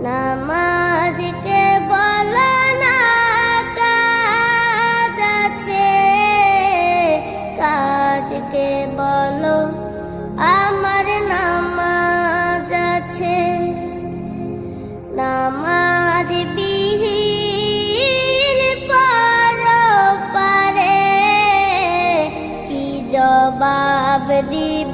নামাজকে বলো না কাজ আছে, কাজকে বলো আমার নামাজ আছে। নামাজ বিহীন পরপারে কি জবাব দিব